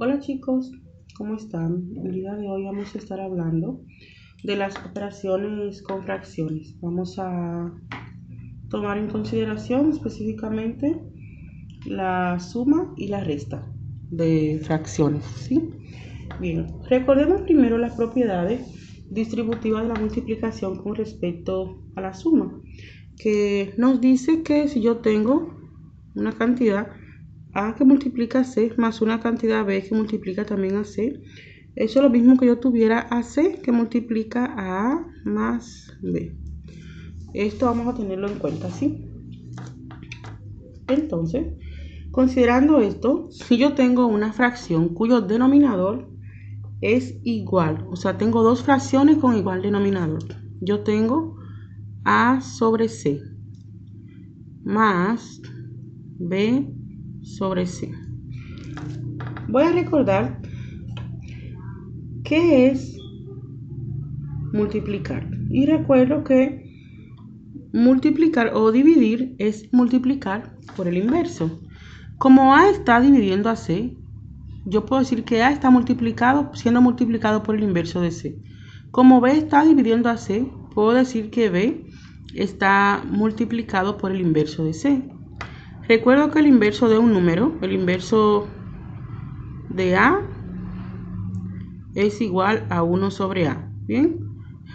Hola chicos, ¿cómo están? El día de hoy vamos a estar hablando de las operaciones con fracciones. Vamos a tomar en consideración específicamente la suma y la resta de fracciones, ¿sí? Bien, recordemos primero las propiedades distributivas de la multiplicación con respecto a la suma, que nos dice que si yo tengo una cantidad A que multiplica a C más una cantidad B que multiplica también a C, eso es lo mismo que yo tuviera a C que multiplica a A más B. Esto vamos a tenerlo en cuenta, ¿sí? Entonces, considerando esto, si yo tengo una fracción cuyo denominador es igual, o sea, tengo dos fracciones con igual denominador, yo tengo A sobre C más B sobre C. Voy a recordar qué es multiplicar. Y recuerdo que multiplicar o dividir es multiplicar por el inverso. Como A está dividiendo a C, yo puedo decir que A está siendo multiplicado por el inverso de C. Como B está dividiendo a C, puedo decir que B está multiplicado por el inverso de C. Recuerdo que el inverso de un número, el inverso de A, es igual a 1 sobre A. ¿Bien?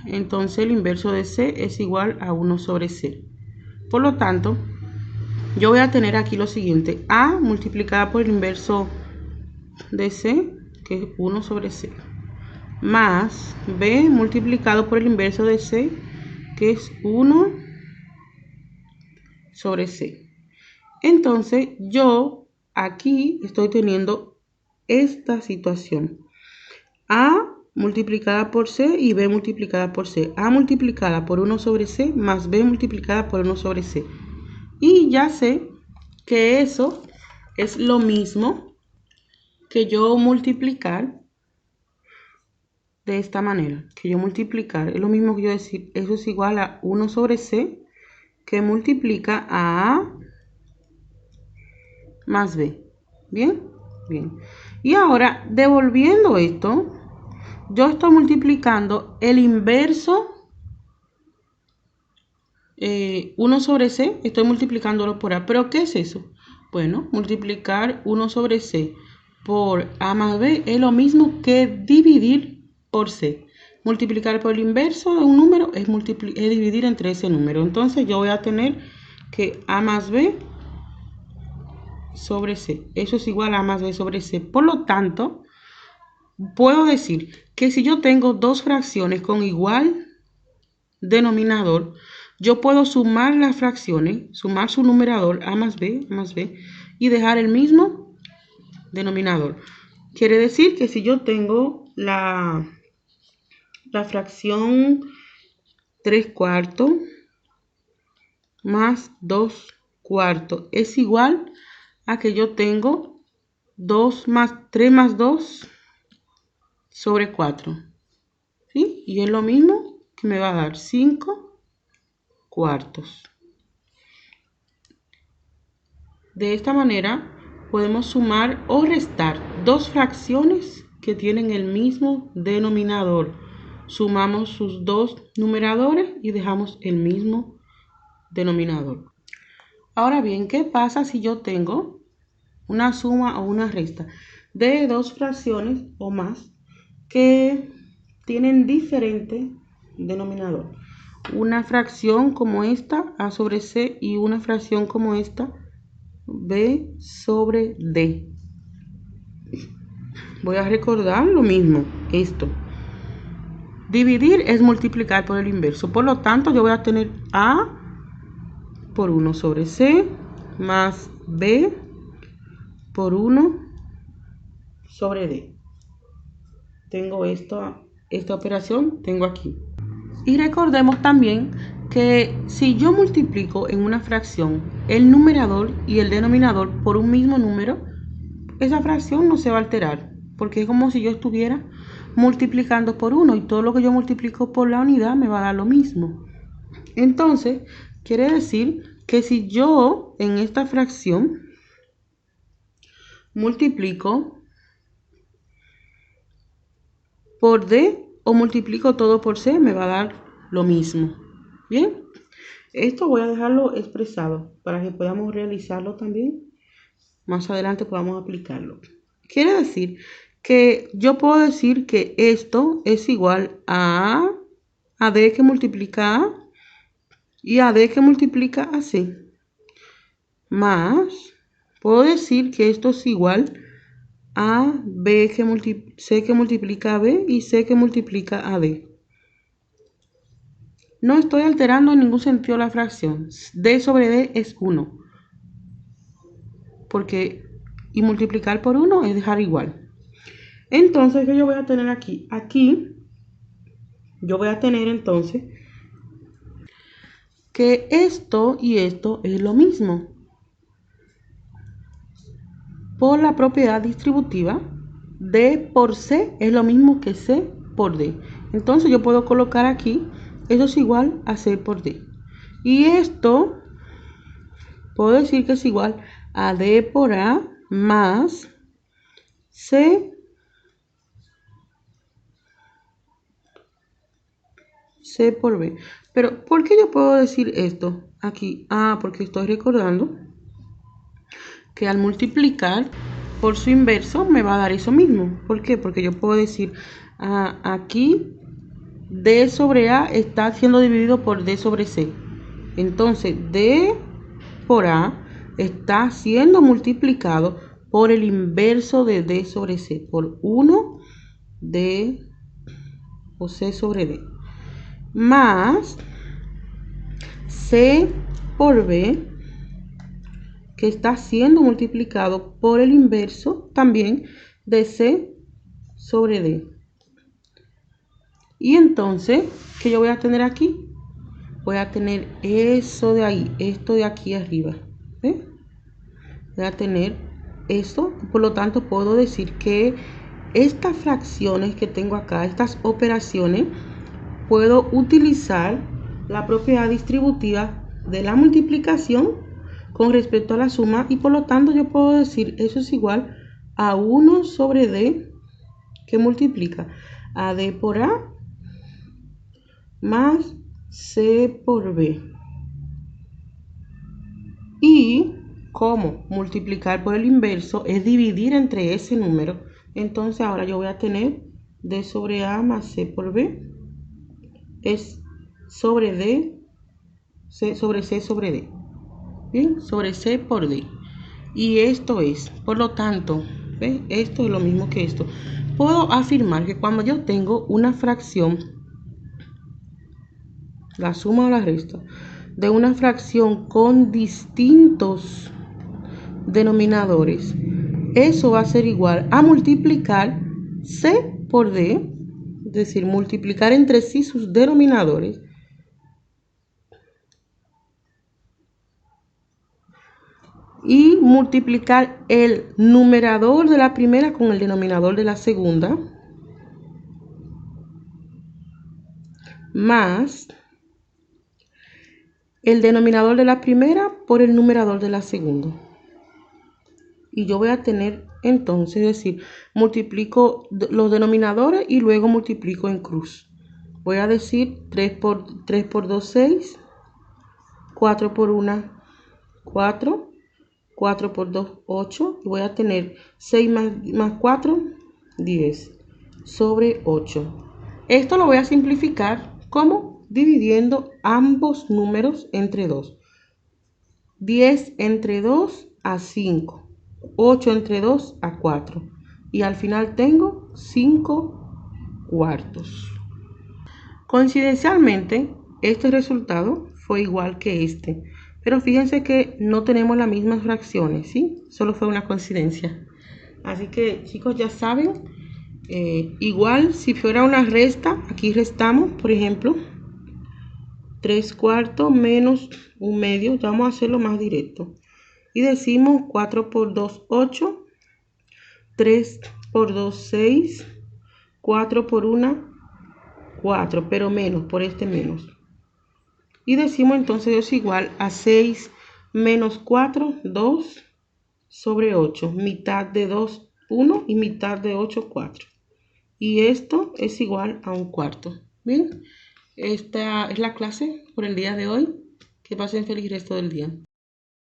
Entonces el inverso de C es igual a 1 sobre C. Por lo tanto, yo voy a tener aquí lo siguiente: A multiplicada por el inverso de C, que es 1 sobre C, más B multiplicado por el inverso de C, que es 1 sobre C. Entonces yo aquí estoy teniendo esta situación: A multiplicada por C y B multiplicada por C. A multiplicada por 1 sobre C más B multiplicada por 1 sobre C. Y ya sé que eso es lo mismo que yo multiplicar de esta manera. Que yo multiplicar es lo mismo que yo decir, eso es igual a 1 sobre C que multiplica a A más B. ¿Bien? Bien. Y ahora, devolviendo esto, yo estoy multiplicando el inverso 1 sobre C, estoy multiplicándolo por A. ¿Pero qué es eso? Bueno, multiplicar 1 sobre C por A más B es lo mismo que dividir por C. Multiplicar por el inverso de un número es dividir entre ese número. Entonces yo voy a tener que A más B sobre C. Eso es igual a A más B sobre C. Por lo tanto, puedo decir que si yo tengo dos fracciones con igual denominador, yo puedo sumar las fracciones, sumar su numerador A más B y dejar el mismo denominador. Quiere decir que si yo tengo la fracción 3 cuartos más 2 cuartos es igual a que yo tengo 3 más 2 sobre 4. ¿Sí? Y es lo mismo que me va a dar 5 cuartos. De esta manera podemos sumar o restar dos fracciones que tienen el mismo denominador. Sumamos sus dos numeradores y dejamos el mismo denominador. Ahora bien, ¿qué pasa si yo tengo una suma o una resta de dos fracciones o más que tienen diferente denominador? Una fracción como esta, A sobre C, y una fracción como esta, B sobre D. Voy a recordar lo mismo, esto. Dividir es multiplicar por el inverso. Por lo tanto, yo voy a tener A por 1 sobre C más B por 1 sobre D. Tengo esta operación, tengo aquí. Y recordemos también que si yo multiplico en una fracción el numerador y el denominador por un mismo número, esa fracción no se va a alterar, porque es como si yo estuviera multiplicando por 1 y todo lo que yo multiplico por la unidad me va a dar lo mismo. Entonces, quiere decir que si yo en esta fracción multiplico por D o multiplico todo por C, me va a dar lo mismo. Bien, esto voy a dejarlo expresado para que podamos realizarlo también. Más adelante podamos aplicarlo. Quiere decir que yo puedo decir que esto es igual a D que multiplica A y a D que multiplica a C. Más, puedo decir que esto es igual a C que multiplica a B y C que multiplica a D. No estoy alterando en ningún sentido la fracción. D sobre D es 1. Y multiplicar por 1 es dejar igual. Entonces, ¿qué yo voy a tener aquí? Aquí yo voy a tener entonces que esto y esto es lo mismo. Por la propiedad distributiva, D por C es lo mismo que C por D. Entonces yo puedo colocar aquí, esto es igual a C por D. Y esto, puedo decir que es igual a D por A más C por B. Pero, ¿por qué yo puedo decir esto aquí? Porque estoy recordando que al multiplicar por su inverso me va a dar eso mismo. ¿Por qué? Porque yo puedo decir, aquí D sobre A está siendo dividido por D sobre C. Entonces, D por A está siendo multiplicado por el inverso de D sobre C, por 1 D o C sobre D, más C por B, que está siendo multiplicado por el inverso también de C sobre D. Y entonces, ¿qué yo voy a tener aquí? Voy a tener eso de ahí, esto de aquí arriba. ¿Ve? Voy a tener esto, por lo tanto puedo decir que estas fracciones que tengo acá, estas operaciones, puedo utilizar la propiedad distributiva de la multiplicación con respecto a la suma y por lo tanto yo puedo decir eso es igual a 1 sobre D que multiplica a D por A más C por B. Y como multiplicar por el inverso es dividir entre ese número, entonces ahora yo voy a tener D sobre A más C por B es sobre D, C sobre C sobre D. Bien, sobre C por D. Y esto es, por lo tanto, ¿ves? Esto es lo mismo que esto. Puedo afirmar que cuando yo tengo una fracción, la suma o la resta, de una fracción con distintos denominadores, eso va a ser igual a multiplicar C por D, es decir, multiplicar entre sí sus denominadores, y multiplicar el numerador de la primera con el denominador de la segunda, más el denominador de la primera por el numerador de la segunda. Y yo voy a tener entonces, es decir, multiplico los denominadores y luego multiplico en cruz. Voy a decir 3 por 2, 6, 4 por 1, 4, 4 por 2, 8. Y voy a tener 6 más 4, 10 sobre 8. Esto lo voy a simplificar como dividiendo ambos números entre 2. 10 entre 2 a 5. 8 entre 2 a 4. Y al final tengo 5 cuartos. Coincidencialmente, este resultado fue igual que este. Pero fíjense que no tenemos las mismas fracciones, ¿sí? Solo fue una coincidencia. Así que, chicos, ya saben, igual si fuera una resta, aquí restamos, por ejemplo, 3 cuartos menos 1 medio. Ya vamos a hacerlo más directo. Y decimos 4 por 2, 8. 3 por 2, 6. 4 por 1, 4. Pero menos, por este menos. Y decimos entonces es igual a 6 menos 4, 2 sobre 8. Mitad de 2, 1 y mitad de 8, 4. y esto es igual a 1/4. Bien, esta es la clase por el día de hoy. Que pasen feliz resto del día.